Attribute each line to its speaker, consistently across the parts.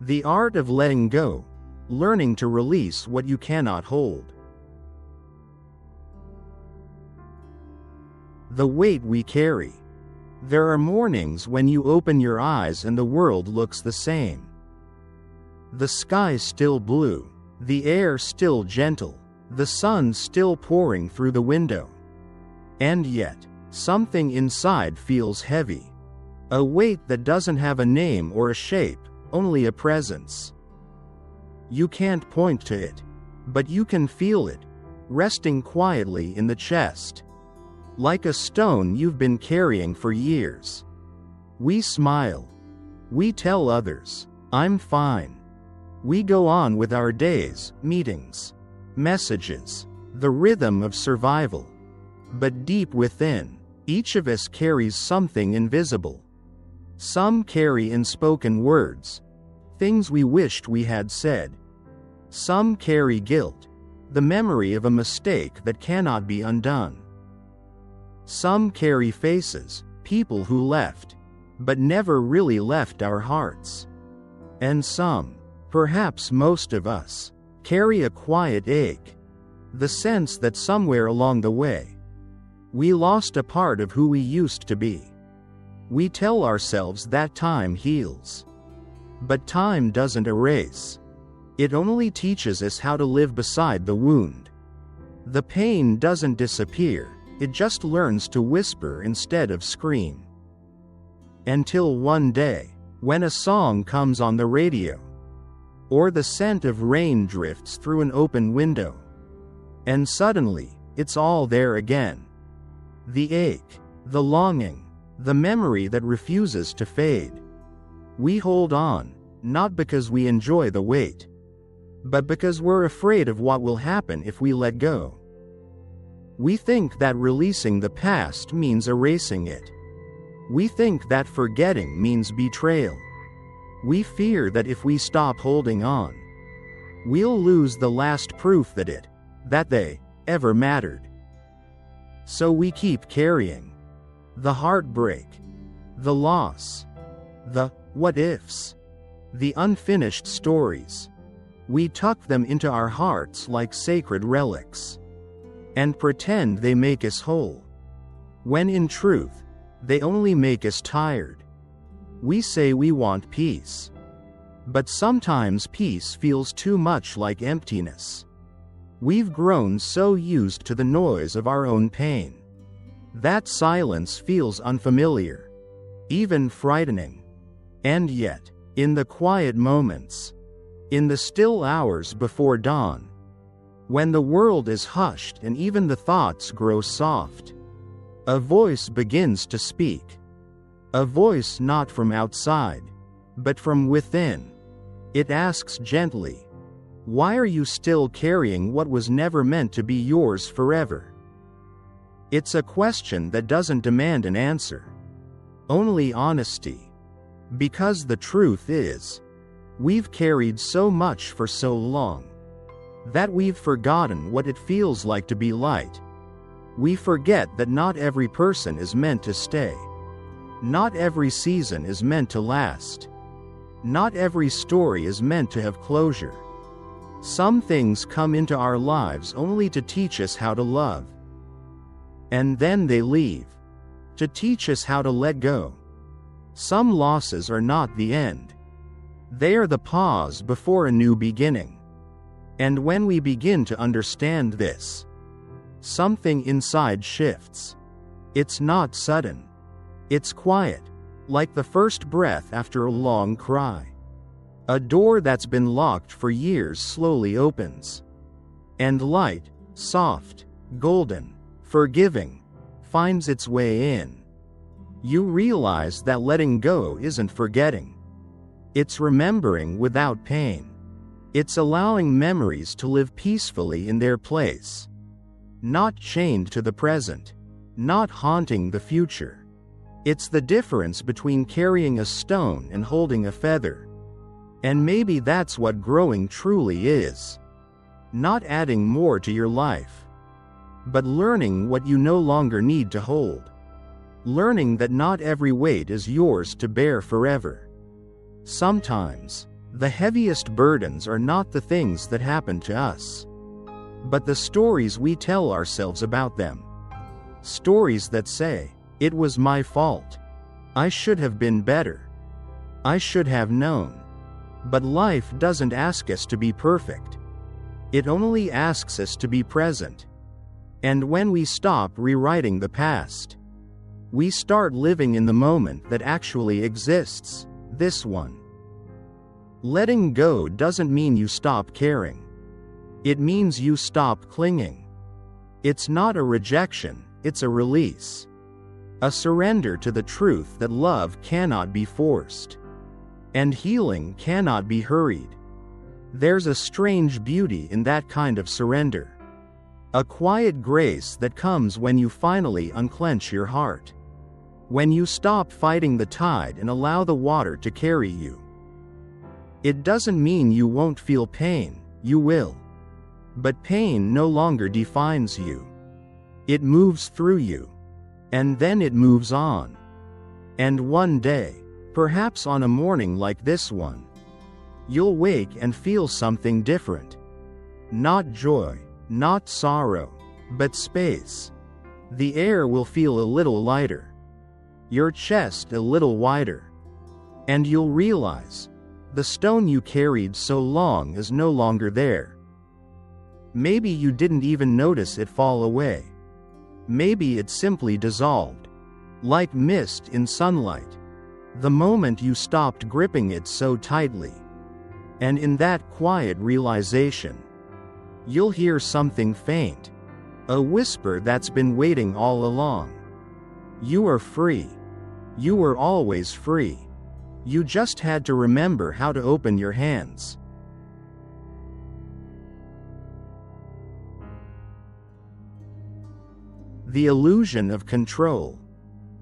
Speaker 1: The art of letting go, learning to release what you cannot hold. The weight we carry. There are mornings when you open your eyes and the world looks the same. The sky still blue, the air still gentle, the sun still pouring through the window. And yet, something inside feels heavy. A weight that doesn't have a name or a shape, only a presence. You can't point to it, but you can feel it, resting quietly in the chest. Like a stone you've been carrying for years. We smile. We tell others, "I'm fine." We go on with our days, meetings, messages, the rhythm of survival. But deep within, each of us carries something invisible. Some carry unspoken words, things we wished we had said. Some carry guilt, the memory of a mistake that cannot be undone. Some carry faces, people who left, but never really left our hearts. And some, perhaps most of us, carry a quiet ache, the sense that somewhere along the way, we lost a part of who we used to be. We tell ourselves that time heals. But time doesn't erase. It only teaches us how to live beside the wound. The pain doesn't disappear. It just learns to whisper instead of scream. Until one day, when a song comes on the radio, or the scent of rain drifts through an open window, and suddenly, it's all there again. The ache, the longing, the memory that refuses to fade. We hold on, not because we enjoy the weight, but because we're afraid of what will happen if we let go. We think that releasing the past means erasing it. We think that forgetting means betrayal. We fear that if we stop holding on, we'll lose the last proof that they ever mattered. So we keep carrying the heartbreak, the loss, the what ifs, the unfinished stories. We tuck them into our hearts like sacred relics, and pretend they make us whole, when in truth, they only make us tired. We say we want peace, but sometimes peace feels too much like emptiness. We've grown so used to the noise of our own pain, that silence feels unfamiliar, even frightening. And yet, in the quiet moments, in the still hours before dawn, when the world is hushed and even the thoughts grow soft, a voice begins to speak. A voice not from outside, but from within. It asks gently, "Why are you still carrying what was never meant to be yours forever?" It's a question that doesn't demand an answer, only honesty. Because the truth is, we've carried so much for so long, that we've forgotten what it feels like to be light. We forget that not every person is meant to stay. Not every season is meant to last. Not every story is meant to have closure. Some things come into our lives only to teach us how to love. And then they leave, to teach us how to let go. Some losses are not the end. They are the pause before a new beginning. And when we begin to understand this, something inside shifts. It's not sudden. It's quiet, like the first breath after a long cry. A door that's been locked for years slowly opens. And light, soft, golden, forgiving, finds its way in. You realize that letting go isn't forgetting. It's remembering without pain. It's allowing memories to live peacefully in their place. Not chained to the present. Not haunting the future. It's the difference between carrying a stone and holding a feather. And maybe that's what growing truly is. Not adding more to your life, but learning what you no longer need to hold. Learning that not every weight is yours to bear forever. Sometimes, The heaviest burdens are not the things that happen to us, but the stories we tell ourselves about them. Stories that say, "It was my fault. I should have been better. I should have known." But life doesn't ask us to be perfect. It only asks us to be present. And when we stop rewriting the past, we start living in the moment that actually exists, this one. Letting go doesn't mean you stop caring. It means you stop clinging. It's not a rejection, it's a release. A surrender to the truth that love cannot be forced, and healing cannot be hurried. There's a strange beauty in that kind of surrender. A quiet grace that comes when you finally unclench your heart. When you stop fighting the tide and allow the water to carry you. It doesn't mean you won't feel pain, you will. But pain no longer defines you. It moves through you. And then it moves on. And one day, perhaps on a morning like this one, you'll wake and feel something different. Not joy, not sorrow, but space. The air will feel a little lighter. Your chest a little wider. And you'll realize, the stone you carried so long is no longer there. Maybe you didn't even notice it fall away. Maybe it simply dissolved, like mist in sunlight, the moment you stopped gripping it so tightly. And in that quiet realization, you'll hear something faint, a whisper that's been waiting all along. You are free. You were always free. You just had to remember how to open your hands. The illusion of control.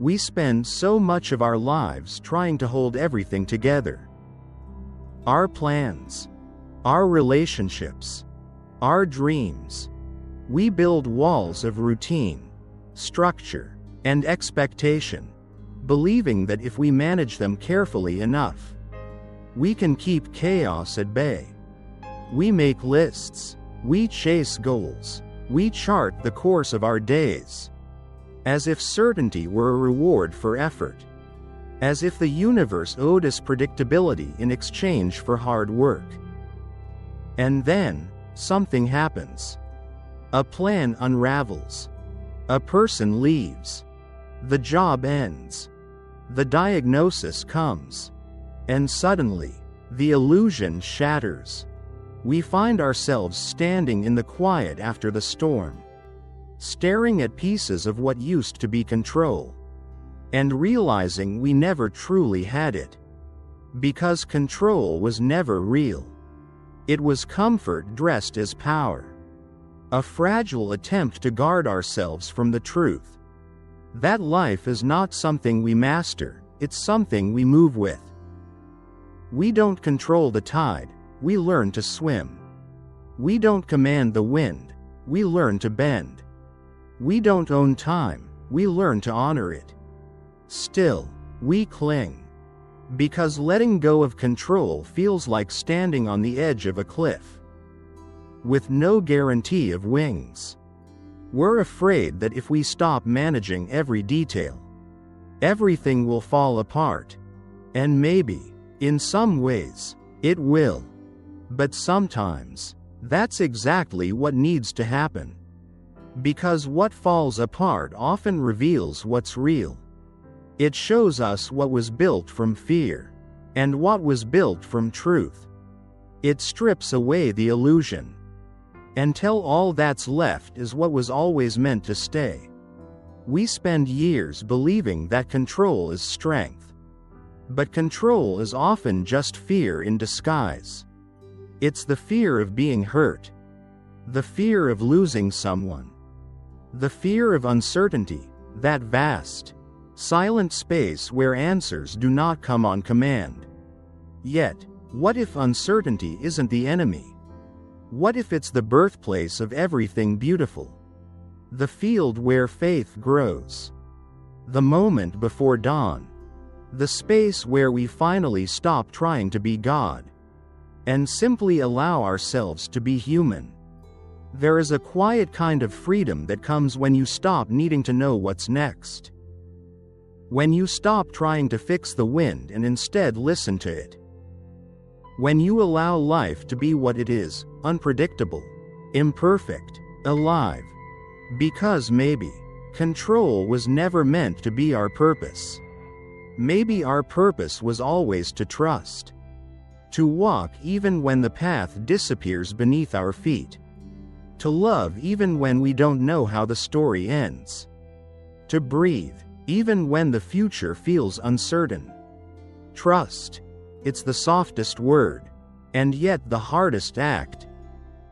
Speaker 1: We spend so much of our lives trying to hold everything together. Our plans, our relationships, our dreams. We build walls of routine, structure, and expectation, believing that if we manage them carefully enough, we can keep chaos at bay. We make lists, we chase goals, we chart the course of our days, as if certainty were a reward for effort, as if the universe owed us predictability in exchange for hard work. And then, something happens. A plan unravels. A person leaves. The job ends. The diagnosis comes. And suddenly, the illusion shatters. We find ourselves standing in the quiet after the storm, staring at pieces of what used to be control, and realizing we never truly had it. Because control was never real. It was comfort dressed as power. A fragile attempt to guard ourselves from the truth that life is not something we master, it's something we move with. We don't control the tide, we learn to swim. We don't command the wind, we learn to bend. We don't own time, we learn to honor it. Still, we cling. Because letting go of control feels like standing on the edge of a cliff, with no guarantee of wings. We're afraid that if we stop managing every detail, everything will fall apart. And maybe, in some ways, it will. But sometimes, that's exactly what needs to happen. Because what falls apart often reveals what's real. It shows us what was built from fear, and what was built from truth. It strips away the illusion, until all that's left is what was always meant to stay. We spend years believing that control is strength. But control is often just fear in disguise. It's the fear of being hurt, the fear of losing someone, the fear of uncertainty, that vast, silent space where answers do not come on command. Yet, what if uncertainty isn't the enemy? What if it's the birthplace of everything beautiful? The field where faith grows. The moment before dawn. The space where we finally stop trying to be God, and simply allow ourselves to be human. There is a quiet kind of freedom that comes when you stop needing to know what's next. When you stop trying to fix the wind and instead listen to it. When you allow life to be what it is, unpredictable, imperfect, alive. Because maybe control was never meant to be our purpose. Maybe our purpose was always to trust. To walk even when the path disappears beneath our feet. To love even when we don't know how the story ends. To breathe even when the future feels uncertain. Trust. It's the softest word, and yet the hardest act.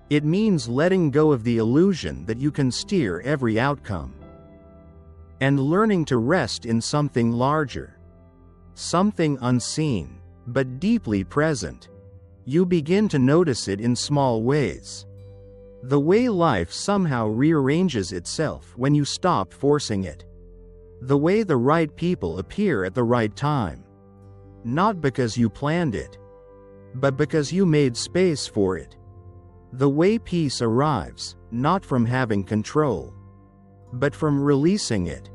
Speaker 1: It means letting go of the illusion that you can steer every outcome. And learning to rest in something larger. Something unseen, but deeply present. You begin to notice it in small ways. The way life somehow rearranges itself when you stop forcing it. The way the right people appear at the right time. Not because you planned it, but because you made space for it. The way peace arrives, not from having control, but from releasing it.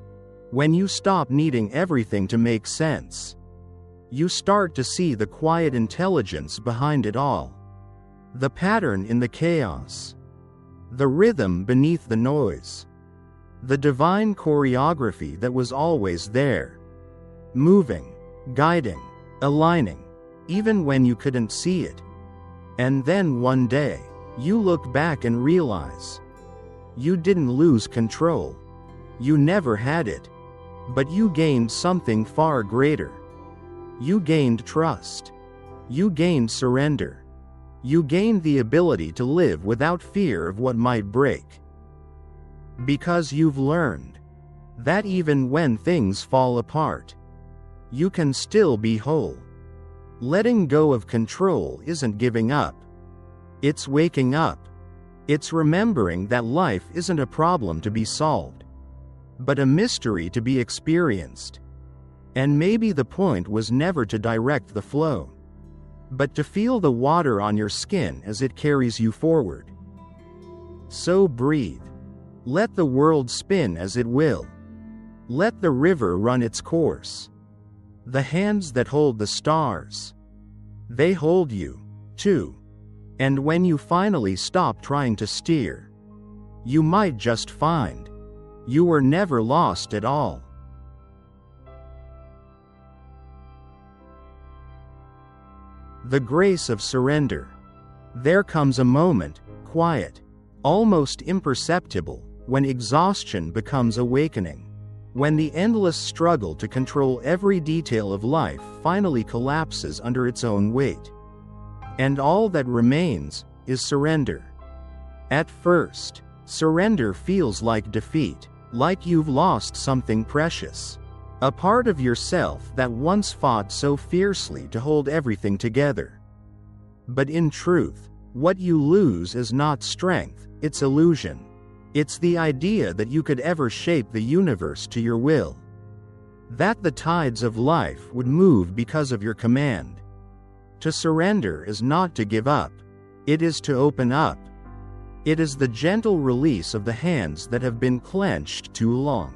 Speaker 1: When you stop needing everything to make sense, you start to see the quiet intelligence behind it all. The pattern in the chaos. The rhythm beneath the noise. The divine choreography that was always there. Moving, guiding, aligning, even when you couldn't see it. And then one day, you look back and realize you didn't lose control. You never had it. But you gained something far greater. You gained trust. You gained surrender. You gained the ability to live without fear of what might break. Because you've learned that even when things fall apart, you can still be whole. Letting go of control isn't giving up. It's waking up. It's remembering that life isn't a problem to be solved, but a mystery to be experienced. And maybe the point was never to direct the flow, but to feel the water on your skin as it carries you forward. So breathe. Let the world spin as it will. Let the river run its course. The hands that hold the stars, they hold you, too. And when you finally stop trying to steer, you might just find you were never lost at all. The grace of surrender. There comes a moment, quiet, almost imperceptible, when exhaustion becomes awakening. When the endless struggle to control every detail of life finally collapses under its own weight. And all that remains is surrender. At first, surrender feels like defeat, like you've lost something precious. A part of yourself that once fought so fiercely to hold everything together. But in truth, what you lose is not strength, it's illusion. It's the idea that you could ever shape the universe to your will. That the tides of life would move because of your command. To surrender is not to give up. It is to open up. It is the gentle release of the hands that have been clenched too long.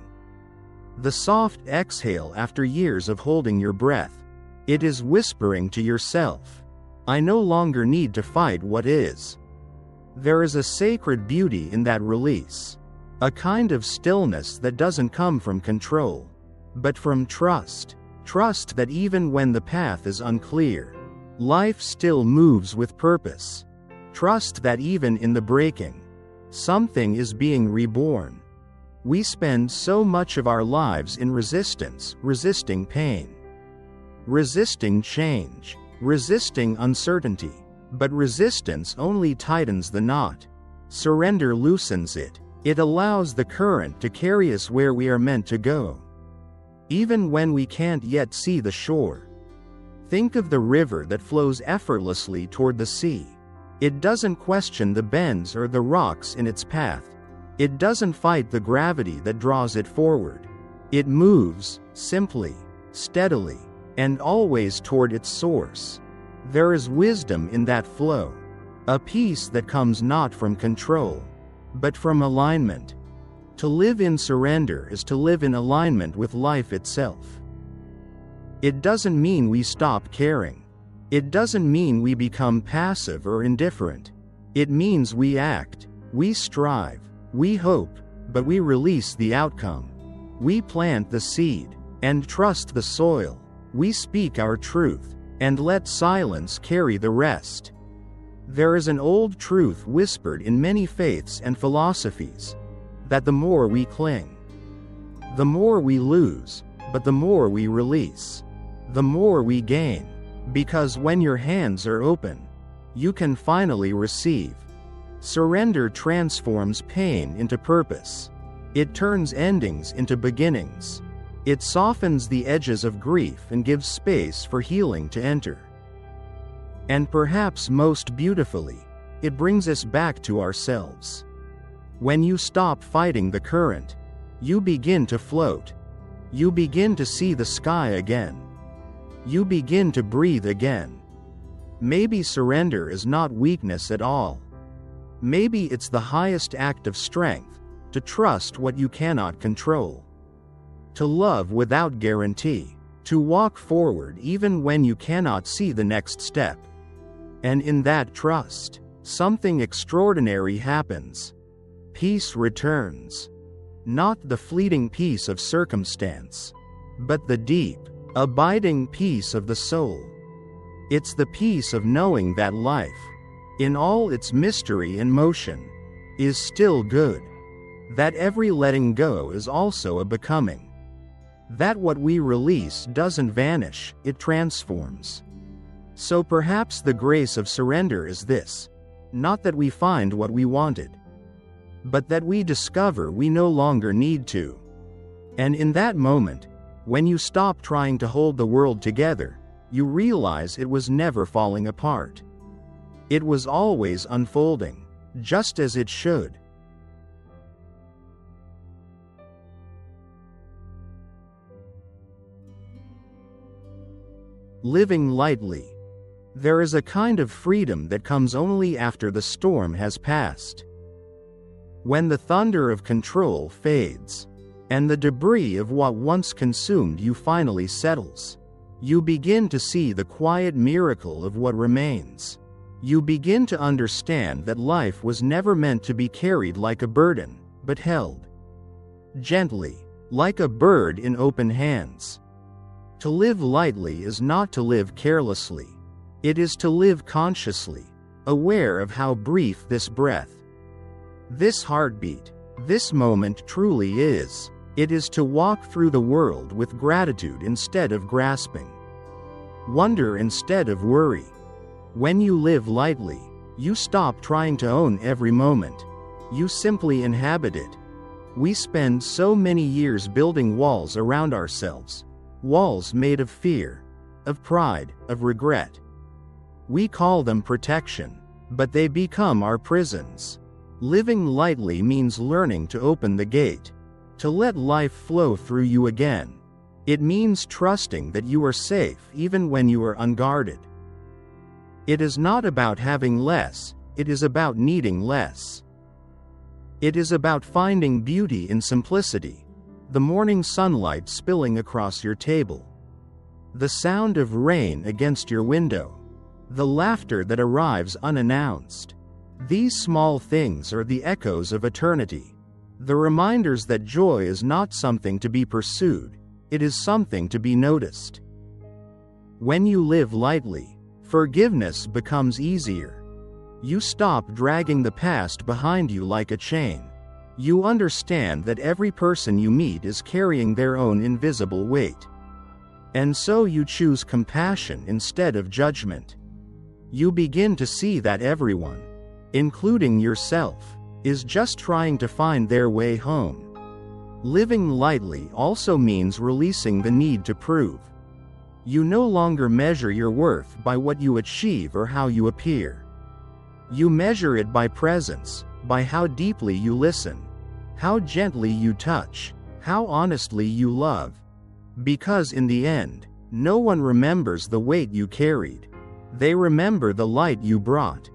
Speaker 1: The soft exhale after years of holding your breath. It is whispering to yourself, I no longer need to fight what is. There is a sacred beauty in that release. A kind of stillness that doesn't come from control, but from trust. Trust that even when the path is unclear, life still moves with purpose. Trust that even in the breaking, something is being reborn. We spend so much of our lives in resistance, resisting pain, resisting change, resisting uncertainty. But resistance only tightens the knot. Surrender loosens it. It allows the current to carry us where we are meant to go, even when we can't yet see the shore. Think of the river that flows effortlessly toward the sea. It doesn't question the bends or the rocks in its path. It doesn't fight the gravity that draws it forward. It moves, simply, steadily, and always toward its source. There is wisdom in that flow, a peace that comes not from control, but from alignment. To live in surrender is to live in alignment with life itself. It doesn't mean we stop caring. It doesn't mean we become passive or indifferent. It means we act, we strive, we hope, but we release the outcome. We plant the seed and trust the soil. We speak our truth and let silence carry the rest. There is an old truth whispered in many faiths and philosophies, that the more we cling, the more we lose, but the more we release, the more we gain. Because when your hands are open, you can finally receive. Surrender transforms pain into purpose. It turns endings into beginnings. It softens the edges of grief and gives space for healing to enter. And perhaps most beautifully, it brings us back to ourselves. When you stop fighting the current, you begin to float. You begin to see the sky again. You begin to breathe again. Maybe surrender is not weakness at all. Maybe it's the highest act of strength, to trust what you cannot control. To love without guarantee. To walk forward even when you cannot see the next step. And in that trust, something extraordinary happens. Peace returns. Not the fleeting peace of circumstance, but the deep, abiding peace of the soul. It's the peace of knowing that life, in all its mystery and motion, is still good. That every letting go is also a becoming. That what we release doesn't vanish, it transforms. So perhaps the grace of surrender is this: not that we find what we wanted, but that we discover we no longer need to. And in that moment, when you stop trying to hold the world together, you realize it was never falling apart. It was always unfolding, just as it should. Living lightly. There is a kind of freedom that comes only after the storm has passed. When the thunder of control fades, and the debris of what once consumed you finally settles, you begin to see the quiet miracle of what remains. You begin to understand that life was never meant to be carried like a burden, but held gently, like a bird in open hands. To live lightly is not to live carelessly. It is to live consciously, aware of how brief this breath, this heartbeat, this moment truly is. It is to walk through the world with gratitude instead of grasping, wonder instead of worry. When you live lightly, you stop trying to own every moment. You simply inhabit it. We spend so many years building walls around ourselves, walls made of fear, of pride, of regret. We call them protection, but they become our prisons. Living lightly means learning to open the gate, to let life flow through you again. It means trusting that you are safe even when you are unguarded. It is not about having less, it is about needing less. It is about finding beauty in simplicity, the morning sunlight spilling across your table, the sound of rain against your window, the laughter that arrives unannounced. These small things are the echoes of eternity, the reminders that joy is not something to be pursued, it is something to be noticed. When you live lightly, forgiveness becomes easier. You stop dragging the past behind you like a chain. You understand that every person you meet is carrying their own invisible weight. And so you choose compassion instead of judgment. You begin to see that everyone, including yourself, is just trying to find their way home. Living lightly also means releasing the need to prove. You no longer measure your worth by what you achieve or how you appear. You measure it by presence, by how deeply you listen, how gently you touch, how honestly you love. Because in the end, no one remembers the weight you carried. They remember the light you brought.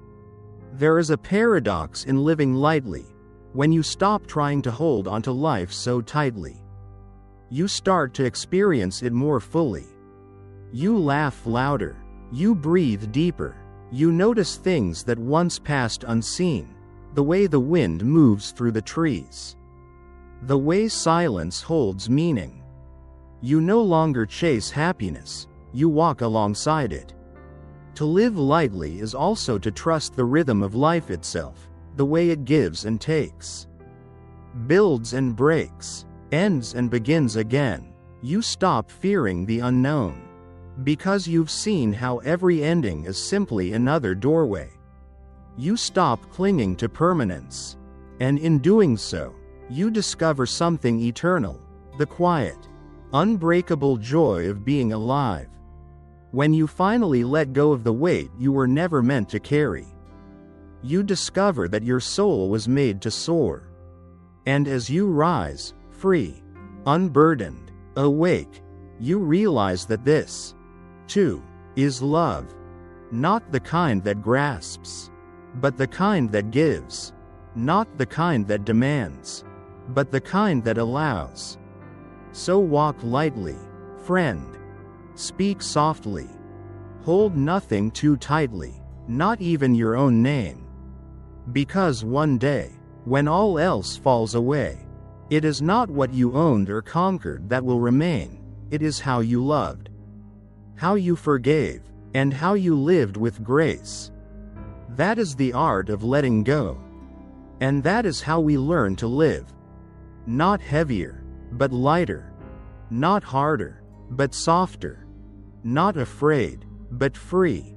Speaker 1: There is a paradox in living lightly. When you stop trying to hold onto life so tightly, you start to experience it more fully. You laugh louder. You breathe deeper. You notice things that once passed unseen. The way the wind moves through the trees. The way silence holds meaning. You no longer chase happiness. You walk alongside it. To live lightly is also to trust the rhythm of life itself, the way it gives and takes, builds and breaks, ends and begins again. You stop fearing the unknown, because you've seen how every ending is simply another doorway. You stop clinging to permanence, and in doing so, you discover something eternal, the quiet, unbreakable joy of being alive. When you finally let go of the weight you were never meant to carry, you discover that your soul was made to soar. And as you rise, free, unburdened, awake, you realize that this, too, is love. Not the kind that grasps, but the kind that gives. Not the kind that demands, but the kind that allows. So walk lightly, friend. Speak softly. Hold nothing too tightly, not even your own name. Because one day, when all else falls away, it is not what you owned or conquered that will remain, it is how you loved, how you forgave, and how you lived with grace. That is the art of letting go. And that is how we learn to live. Not heavier, but lighter. Not harder, but softer. Not afraid, but free.